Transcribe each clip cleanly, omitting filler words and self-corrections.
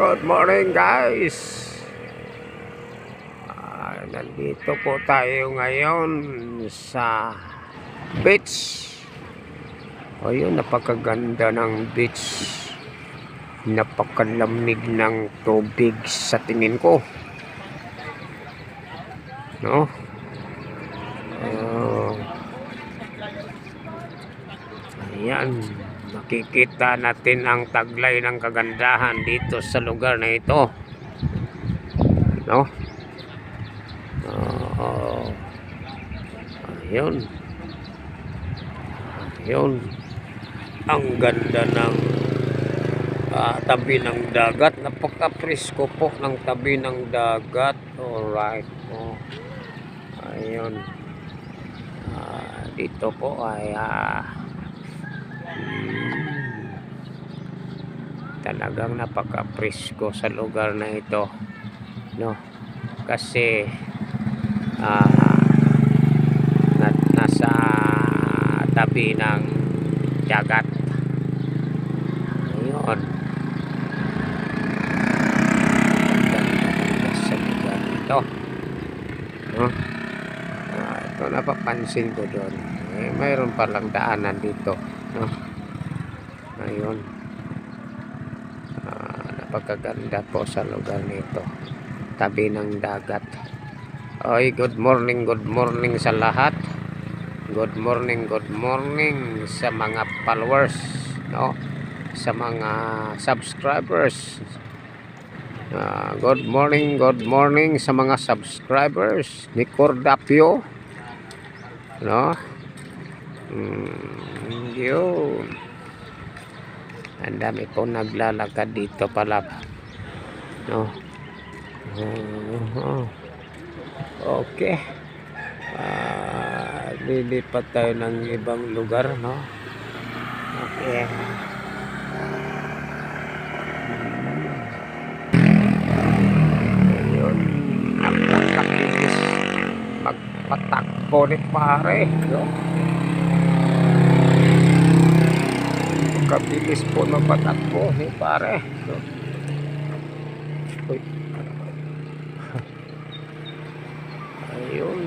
Good morning guys. Nandito po tayo ngayon sa beach. O yun, napakaganda ng beach. Napakalamig ng tubig sa tingin ko. No? Ayan. Makikita natin ang taglay ng kagandahan dito sa lugar na ito. No? Ayun. Ayun. Ang ganda ng tabi ng dagat. Napaka-presko po ng tabi ng dagat. Alright. Ayun. Dito po ay talagang napaka-presko sa lugar na ito, no? Kasi nasa tabi ng dagat. Ayun, sa lugar ito, no? Ito napapansin ko doon, mayroon palang daanan dito, no? Ayun. Napakaganda po sa lugar nito, tabi ng dagat. Oy, good morning sa lahat. Good morning sa mga followers, no? Sa mga subscribers. Good morning sa mga subscribers ni Cordapio, no? Yun. Ang dami po naglalakad dito pala, no? Okay. Lilipat tayo ng ibang lugar, no? Okay. Ayun. Napakakinis magpatakbo ni pare, no? Kabilis po magpatakbo ni pare, no? Ayun.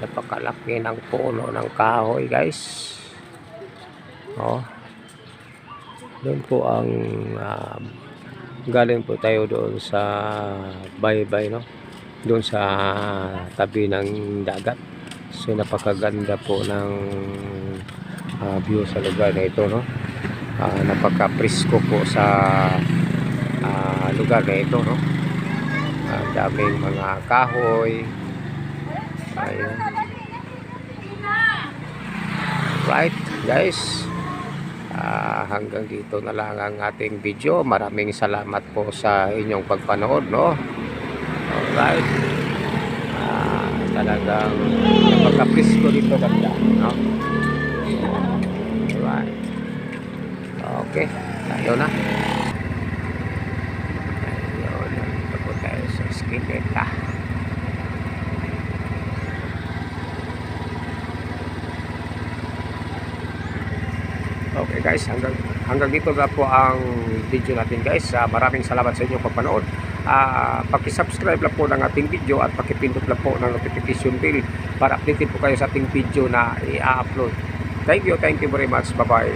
Napakalaki ng puno ng kahoy, guys. Doon po ang galing po tayo doon sa baybay, no? Doon sa tabi ng dagat. So napakaganda po ng view sa lugar na ito, no? Napaka-presko po sa lugar na ito, no? Daming mga kahoy. Ayun. Right guys, hanggang dito na lang ang ating video. Maraming salamat po sa inyong pagpanood, no? Alright. Talagang napaka-presko dito ganda, no? Alright. Okay, tayo na. Ayun, dito po tayo sa Esquileta. Okay guys, hanggang dito na po ang video natin guys. Maraming salamat sa inyong pagpanood. Paki-subscribe lang po ng ating video at paki-pindot lang po ng notification bell para updated po kayo sa ating video na i-upload. Thank you very much. Bye bye.